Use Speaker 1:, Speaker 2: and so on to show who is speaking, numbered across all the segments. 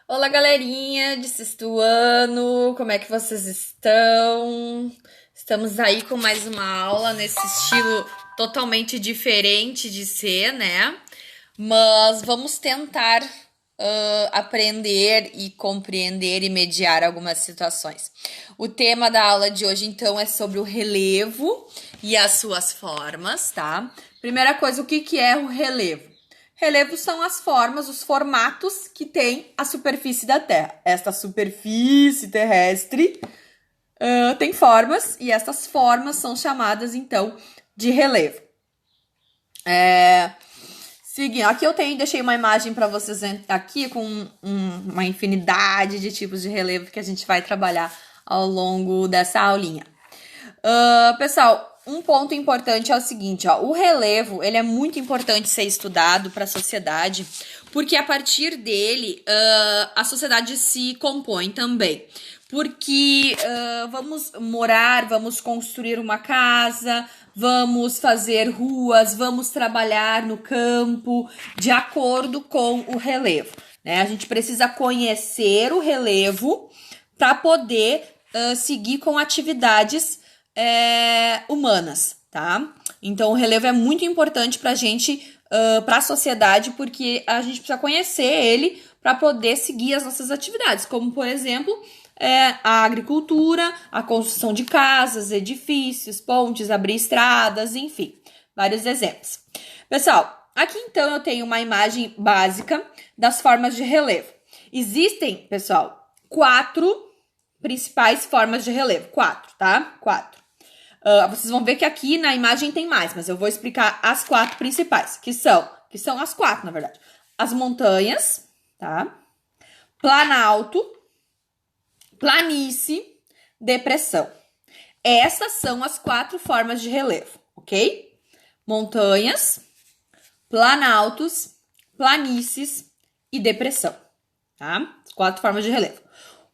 Speaker 1: Olá, galerinha de sexto ano, como é que vocês estão? Estamos aí com mais uma aula nesse estilo totalmente diferente de ser, né? Mas vamos tentar aprender e compreender e mediar algumas situações. O tema da aula de hoje, então, é sobre o relevo e as suas formas, tá? Primeira coisa, o que é o relevo? Relevos são as formas, os formatos que tem a superfície da Terra. Esta superfície terrestre tem formas e essas formas são chamadas, então, de relevo. Seguindo, aqui deixei uma imagem para vocês aqui com uma infinidade de tipos de relevo que a gente vai trabalhar ao longo dessa aulinha. Pessoal, um ponto importante é o seguinte, ó, o relevo, ele é muito importante ser estudado para a sociedade, porque a partir dele, a sociedade se compõe também. Porque vamos morar, vamos construir uma casa, vamos fazer ruas, vamos trabalhar no campo, de acordo com o relevo, né? A gente precisa conhecer o relevo para poder seguir com atividades humanas, tá? Então, o relevo é muito importante pra gente, pra sociedade, porque a gente precisa conhecer ele para poder seguir as nossas atividades, como, por exemplo, a agricultura, a construção de casas, edifícios, pontes, abrir estradas, enfim, vários exemplos. Pessoal, aqui então eu tenho uma imagem básica das formas de relevo. Existem, pessoal, 4 principais formas de relevo. 4, tá? 4. Vocês vão ver que aqui na imagem tem mais, mas eu vou explicar as 4 principais, que são as 4, na verdade. As montanhas, tá? Planalto, planície, depressão. Essas são as 4 formas de relevo, ok? Montanhas, planaltos, planícies e depressão, tá? As 4 formas de relevo.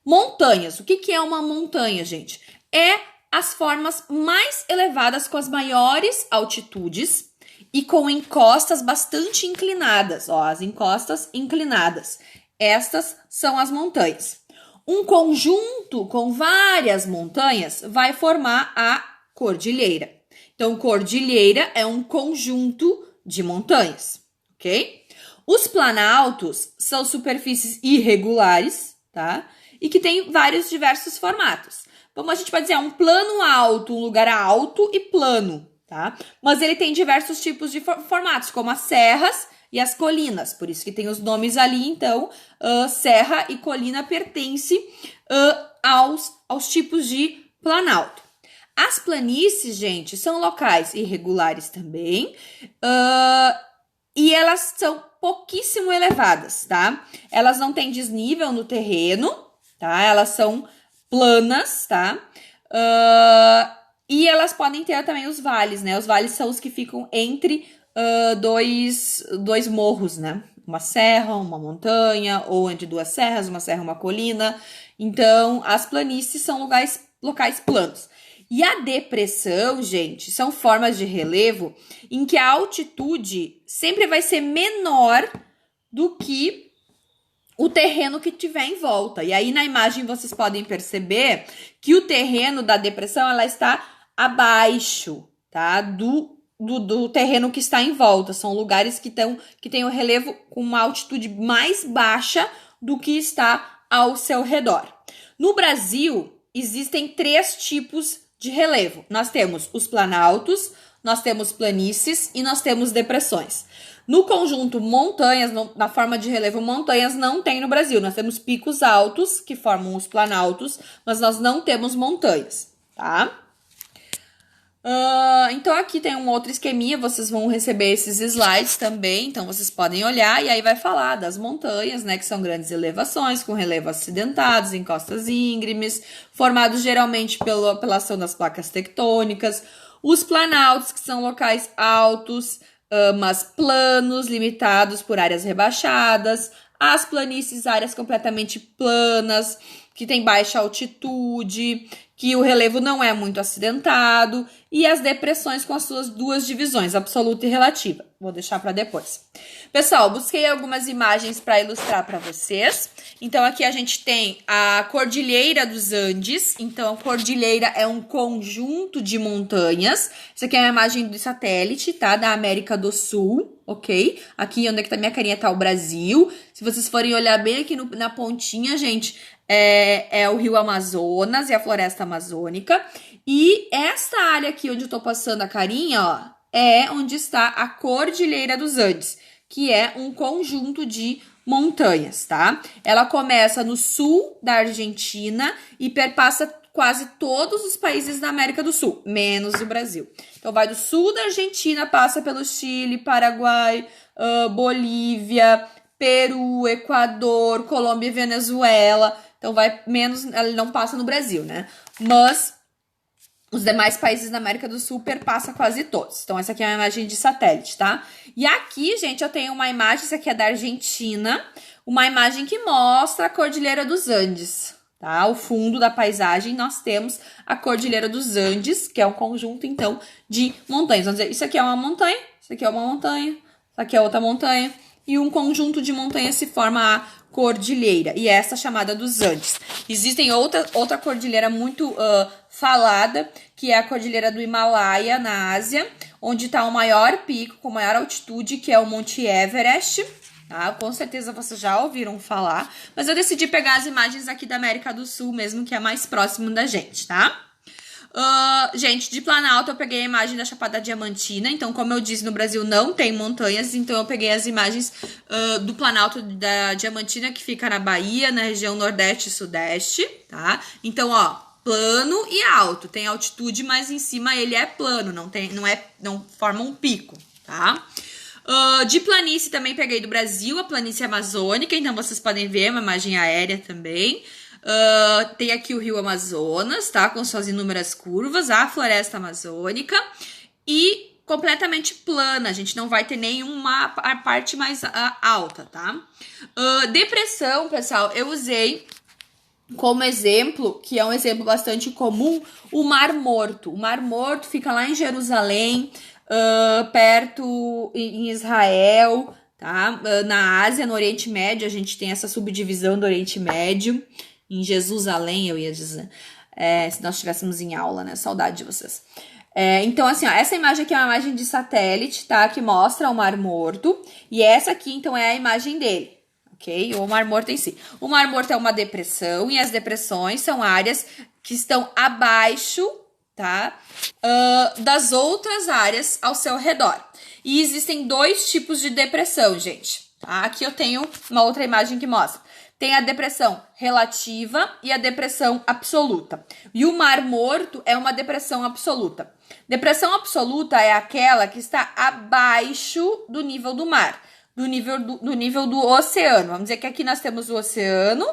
Speaker 1: Montanhas. O que é uma montanha, gente? É as formas mais elevadas com as maiores altitudes e com encostas bastante inclinadas. Ó, as encostas inclinadas. Estas são as montanhas. Um conjunto com várias montanhas vai formar a cordilheira. Então, cordilheira é um conjunto de montanhas, ok? Os planaltos são superfícies irregulares, tá? E que tem vários diversos formatos. Como a gente pode dizer, é um plano alto, um lugar alto e plano, tá? Mas ele tem diversos tipos de formatos, como as serras e as colinas. Por isso que tem os nomes ali, então, serra e colina pertencem aos tipos de planalto. As planícies, gente, são locais irregulares também, e elas são pouquíssimo elevadas, tá? Elas não têm desnível no terreno, tá? Elas são planas, tá? E elas podem ter também os vales, né? Os vales são os que ficam entre dois morros, né? Uma serra, uma montanha, ou entre 2 serras, uma serra, uma colina. Então, as planícies são locais planos. E a depressão, gente, são formas de relevo em que a altitude sempre vai ser menor do que o terreno que tiver em volta. E aí, na imagem, vocês podem perceber que o terreno da depressão, ela está abaixo, tá? Do terreno que está em volta. São lugares que têm o relevo com uma altitude mais baixa do que está ao seu redor. No Brasil, existem 3 tipos de relevo. Nós temos os planaltos, nós temos planícies e nós temos depressões. No conjunto montanhas, na forma de relevo montanhas, não tem no Brasil. Nós temos picos altos, que formam os planaltos, mas nós não temos montanhas, tá? Então, aqui tem um outro esqueminha, vocês vão receber esses slides também, então vocês podem olhar, e aí vai falar das montanhas, né, que são grandes elevações, com relevo acidentados, encostas íngremes, formados geralmente pela ação das placas tectônicas, os planaltos, que são locais altos, mas planos, limitados por áreas rebaixadas, as planícies, áreas completamente planas, que tem baixa altitude, que o relevo não é muito acidentado, e as depressões com as suas duas divisões, absoluta e relativa. Vou deixar para depois. Pessoal, busquei algumas imagens para ilustrar para vocês. Então, aqui a gente tem a Cordilheira dos Andes. Então, a cordilheira é um conjunto de montanhas. Isso aqui é uma imagem do satélite, tá? Da América do Sul, ok? Aqui onde é que tá minha carinha tá o Brasil. Se vocês forem olhar bem aqui na pontinha, gente, é o Rio Amazonas e a Floresta Amazônica. E esta área aqui onde eu tô passando a carinha, ó, é onde está a Cordilheira dos Andes, que é um conjunto de montanhas, tá? Ela começa no sul da Argentina e perpassa quase todos os países da América do Sul, menos o Brasil. Então, vai do sul da Argentina, passa pelo Chile, Paraguai, Bolívia, Peru, Equador, Colômbia e Venezuela. Então, vai menos, ela não passa no Brasil, né? Mas os demais países da América do Sul perpassa quase todos. Então, essa aqui é uma imagem de satélite, tá? E aqui, gente, eu tenho uma imagem, essa aqui é da Argentina, uma imagem que mostra a Cordilheira dos Andes, tá? O fundo da paisagem, nós temos a Cordilheira dos Andes, que é um conjunto, então, de montanhas. Vamos dizer, isso aqui é uma montanha, isso aqui é uma montanha, isso aqui é outra montanha, e um conjunto de montanhas se forma a cordilheira, e essa é chamada dos Andes. Existem outra cordilheira muito falada, que é a Cordilheira do Himalaia, na Ásia, onde está o maior pico, com maior altitude, que é o Monte Everest. Tá? Com certeza vocês já ouviram falar, mas eu decidi pegar as imagens aqui da América do Sul mesmo, que é mais próximo da gente, tá? Gente, de Planalto eu peguei a imagem da Chapada Diamantina. Então, como eu disse, no Brasil não tem montanhas, então eu peguei as imagens do Planalto da Diamantina, que fica na Bahia, na região Nordeste e Sudeste, tá? Então, ó, plano e alto, tem altitude, mas em cima ele é plano, não forma um pico, tá? De planície também peguei do Brasil, a planície amazônica, então vocês podem ver uma imagem aérea também. Tem aqui o Rio Amazonas, tá? Com suas inúmeras curvas, a floresta amazônica e completamente plana, a gente não vai ter nenhuma parte mais alta, tá? Depressão, pessoal, eu usei como exemplo, que é um exemplo bastante comum, o Mar Morto. O Mar Morto fica lá em Jerusalém, perto em Israel, tá? Na Ásia, no Oriente Médio, a gente tem essa subdivisão do Oriente Médio. Em Jerusalém, eu ia dizer, se nós estivéssemos em aula, né? Saudade de vocês. Então, assim, ó, essa imagem aqui é uma imagem de satélite, tá? Que mostra o Mar Morto. E essa aqui, então, é a imagem dele, ok? O Mar Morto em si. O Mar Morto é uma depressão e as depressões são áreas que estão abaixo, tá? Das outras áreas ao seu redor. E existem dois tipos de depressão, gente. Tá? Aqui eu tenho uma outra imagem que mostra. Tem a depressão relativa e a depressão absoluta. E o Mar Morto é uma depressão absoluta. Depressão absoluta é aquela que está abaixo do nível do mar, do nível do oceano. Vamos dizer que aqui nós temos o oceano,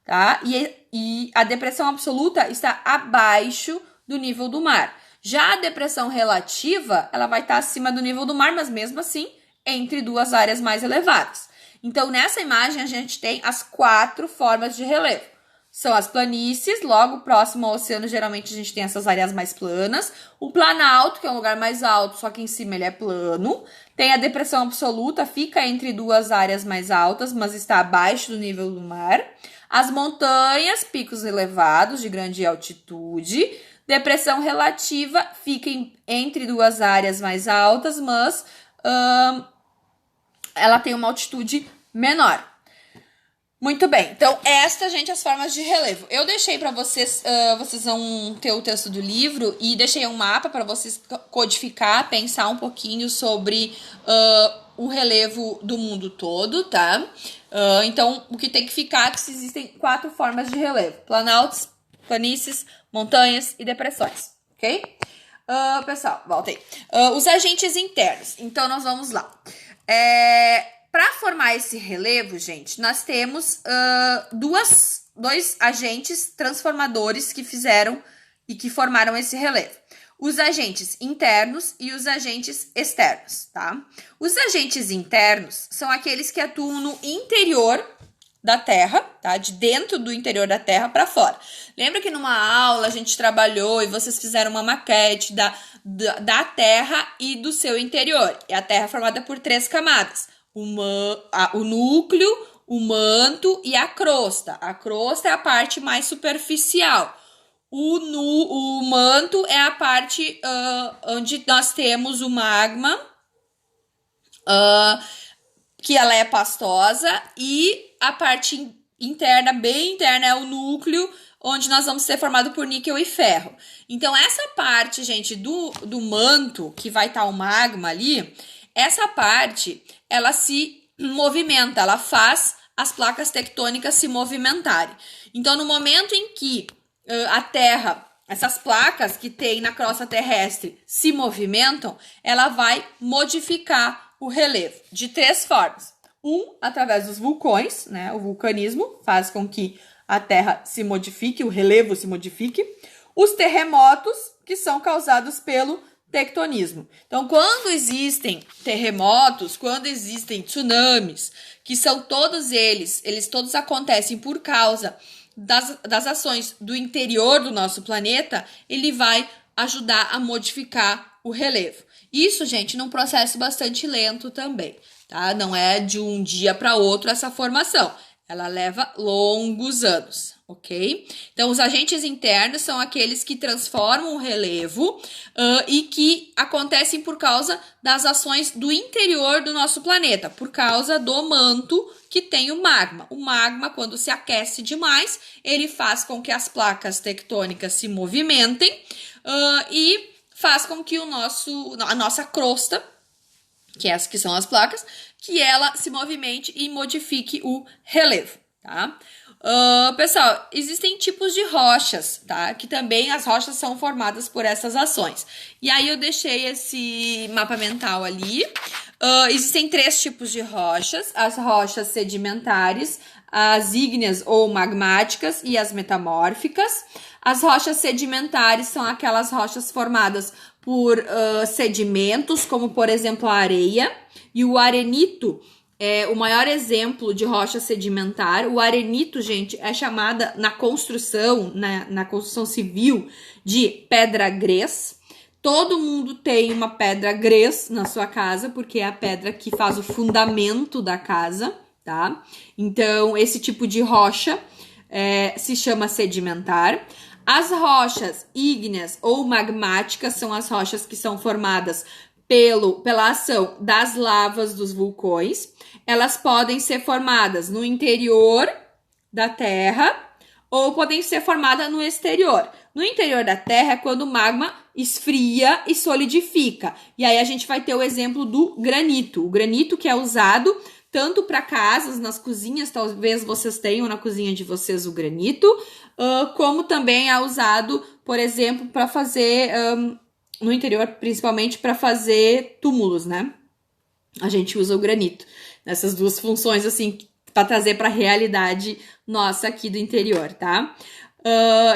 Speaker 1: tá? E a depressão absoluta está abaixo do nível do mar. Já a depressão relativa, ela vai estar acima do nível do mar, mas mesmo assim, entre duas áreas mais elevadas. Então, nessa imagem, a gente tem as 4 formas de relevo. São as planícies, logo próximo ao oceano, geralmente a gente tem essas áreas mais planas. O planalto, que é um lugar mais alto, só que em cima ele é plano. Tem a depressão absoluta, fica entre duas áreas mais altas, mas está abaixo do nível do mar. As montanhas, picos elevados, de grande altitude. Depressão relativa, fica entre duas áreas mais altas, mas ela tem uma altitude menor. Muito bem, então estas, gente, as formas de relevo. Eu deixei para vocês, vocês vão ter o texto do livro e deixei um mapa para vocês codificar, pensar um pouquinho sobre o relevo do mundo todo, tá? Então, o que tem que ficar é que existem 4 formas de relevo: planaltos, planícies, montanhas e depressões, ok? Pessoal, volta aí. Os agentes internos, então nós vamos lá. Para formar esse relevo, gente, nós temos dois agentes transformadores que fizeram e que formaram esse relevo. os agentes internos e os agentes externos, tá? Os agentes internos são aqueles que atuam no interior da Terra, tá? De dentro do interior da Terra para fora. Lembra que numa aula a gente trabalhou e vocês fizeram uma maquete da Terra e do seu interior. E a Terra é formada por 3 camadas. O núcleo, o manto e a crosta. A crosta é a parte mais superficial. O manto é a parte onde nós temos o magma, que ela é pastosa, e a parte interna, bem interna, é o núcleo, onde nós vamos ser formado por níquel e ferro. Então, essa parte, gente, do manto, que vai estar o magma ali, essa parte, ela se movimenta, ela faz as placas tectônicas se movimentarem. Então, no momento em que a Terra, essas placas que tem na crosta terrestre se movimentam, ela vai modificar o relevo de 3 formas. Através dos vulcões, né? O vulcanismo faz com que a Terra se modifique, o relevo se modifique. Os terremotos, que são causados pelo tectonismo. Então, quando existem terremotos, quando existem tsunamis, que são todos eles todos acontecem por causa das ações do interior do nosso planeta, ele vai ajudar a modificar o relevo. Isso, gente, num processo bastante lento também, tá? Não é de um dia para outro essa formação. Ela leva longos anos, ok? Então, os agentes internos são aqueles que transformam o relevo e que acontecem por causa das ações do interior do nosso planeta, por causa do manto que tem o magma. O magma, quando se aquece demais, ele faz com que as placas tectônicas se movimentem e faz com que a nossa crosta, que são as placas, que ela se movimente e modifique o relevo, tá? Pessoal, existem tipos de rochas, tá? Que também as rochas são formadas por essas ações. E aí eu deixei esse mapa mental ali. Existem 3 tipos de rochas: as rochas sedimentares, as ígneas ou magmáticas e as metamórficas. As rochas sedimentares são aquelas rochas formadas por sedimentos, como por exemplo a areia, e o arenito é o maior exemplo de rocha sedimentar. O arenito, gente, é chamada na construção, na construção civil, de pedra grés. Todo mundo tem uma pedra grés na sua casa, porque é a pedra que faz o fundamento da casa, tá? Então, esse tipo de rocha se chama sedimentar. As rochas ígneas ou magmáticas são as rochas que são formadas pela ação das lavas dos vulcões. Elas podem ser formadas no interior da Terra ou podem ser formadas no exterior. No interior da Terra é quando o magma esfria e solidifica. E aí a gente vai ter o exemplo do granito. O granito que é usado tanto para casas, nas cozinhas, talvez vocês tenham na cozinha de vocês o granito, como também é usado, por exemplo, para fazer, no interior, principalmente para fazer túmulos, né? A gente usa o granito nessas 2 funções, assim, para trazer para a realidade nossa aqui do interior, tá?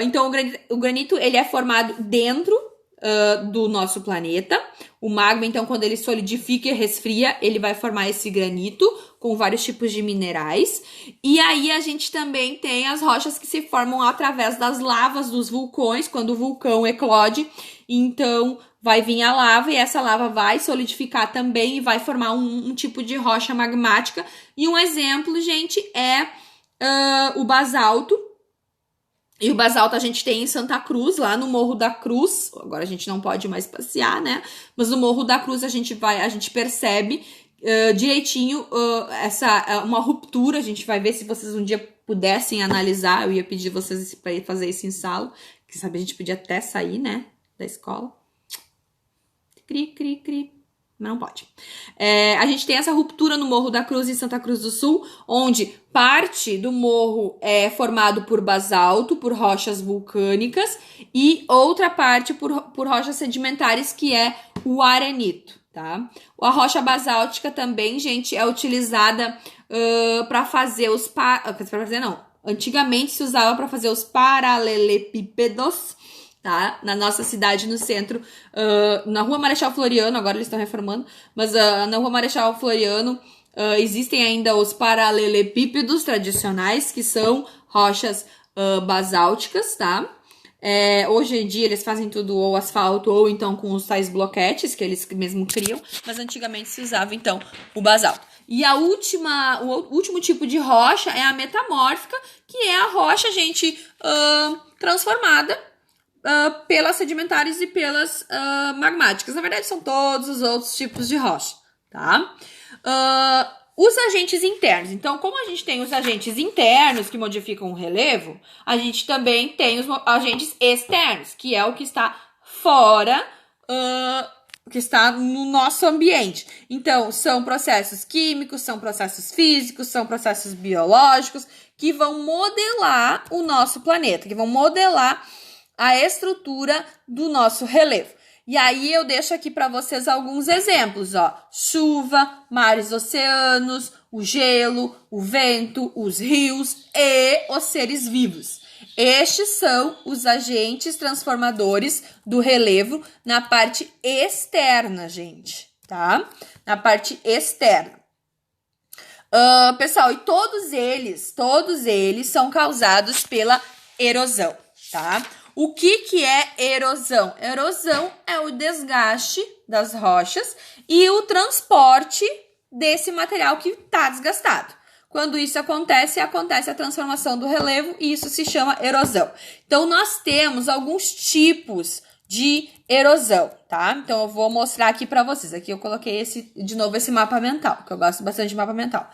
Speaker 1: Então, o granito, ele é formado dentro do nosso planeta. O magma, então, quando ele solidifica e resfria, ele vai formar esse granito com vários tipos de minerais. E aí a gente também tem as rochas que se formam através das lavas dos vulcões, quando o vulcão eclode. Então, vai vir a lava e essa lava vai solidificar também e vai formar um tipo de rocha magmática. E um exemplo, gente, é o basalto. E o basalto a gente tem em Santa Cruz, lá no Morro da Cruz. Agora a gente não pode mais passear, né? Mas no Morro da Cruz a gente percebe direitinho uma ruptura. A gente vai ver, se vocês um dia pudessem analisar. Eu ia pedir vocês para ir fazer isso em sala. Quem sabe a gente podia até sair, né? Da escola. Cri. Não pode. A gente tem essa ruptura no Morro da Cruz, em Santa Cruz do Sul, onde parte do morro é formado por basalto, por rochas vulcânicas, e outra parte por rochas sedimentares, que é o arenito, tá? A rocha basáltica também, gente, é utilizada para fazer antigamente se usava para fazer os paralelepípedos, tá? Na nossa cidade, no centro, na Rua Marechal Floriano, agora eles estão reformando, mas na Rua Marechal Floriano existem ainda os paralelepípedos tradicionais, que são rochas basálticas, tá? Hoje em dia eles fazem tudo ou asfalto ou então com os tais bloquetes que eles mesmo criam, mas antigamente se usava então o basalto. E o último tipo de rocha é a metamórfica, que é a rocha, gente, transformada pelas sedimentares e pelas magmáticas. Na verdade, são todos os outros tipos de rocha, tá? Os agentes internos. Então, como a gente tem os agentes internos que modificam o relevo, a gente também tem os agentes externos, que é o que está fora, que está no nosso ambiente. Então, são processos químicos, são processos físicos, são processos biológicos que vão modelar o nosso planeta, que vão modelar a estrutura do nosso relevo. E aí eu deixo aqui para vocês alguns exemplos, ó. Chuva, mares, oceanos, o gelo, o vento, os rios e os seres vivos. Estes são os agentes transformadores do relevo na parte externa, gente, tá? Na parte externa. Pessoal, e todos eles são causados pela erosão, tá? O que é erosão? Erosão é o desgaste das rochas e o transporte desse material que está desgastado. Quando isso acontece a transformação do relevo e isso se chama erosão. Então, nós temos alguns tipos de erosão, tá? Então, eu vou mostrar aqui para vocês. Aqui eu coloquei de novo esse mapa mental, que eu gosto bastante de mapa mental.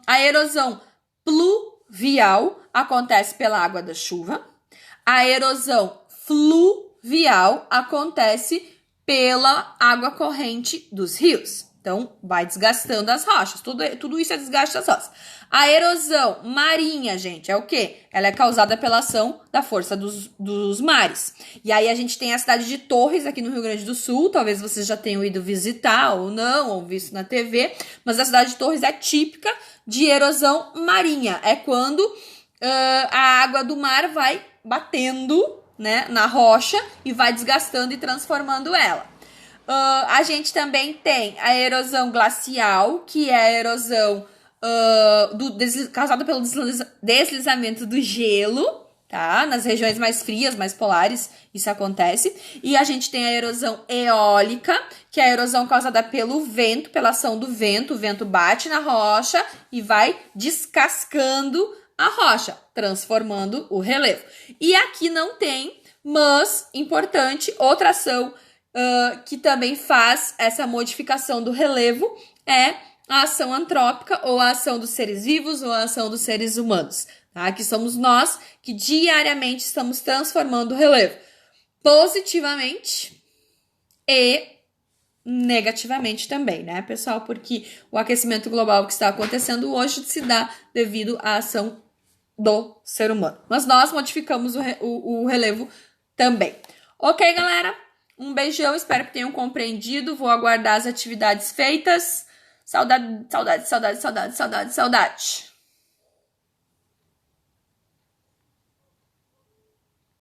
Speaker 1: A erosão pluvial acontece pela água da chuva. A erosão fluvial acontece pela água corrente dos rios. Então, vai desgastando as rochas. Tudo isso é desgaste das rochas. A erosão marinha, gente, é o quê? Ela é causada pela ação da força dos mares. E aí, a gente tem a cidade de Torres, aqui no Rio Grande do Sul. Talvez vocês já tenham ido visitar ou não, ou visto na TV. Mas a cidade de Torres é típica de erosão marinha. É quando a água do mar vai batendo, né, na rocha e vai desgastando e transformando ela. A gente também tem a erosão glacial, que é a erosão causada pelo deslizamento do gelo, tá? Nas regiões mais frias, mais polares, isso acontece. E a gente tem a erosão eólica, que é a erosão causada pelo vento, pela ação do vento. O vento bate na rocha e vai descascando a rocha, transformando o relevo. E aqui não tem, mas, importante, outra ação que também faz essa modificação do relevo é a ação antrópica, ou a ação dos seres vivos, ou a ação dos seres humanos, tá? Que somos nós que diariamente estamos transformando o relevo positivamente e negativamente também, né, pessoal? Porque o aquecimento global que está acontecendo hoje se dá devido à ação do ser humano. Mas nós modificamos o relevo também. Ok, galera? Um beijão, espero que tenham compreendido. Vou aguardar as atividades feitas. Saudade, saudade, saudade, saudade, saudade, saudade.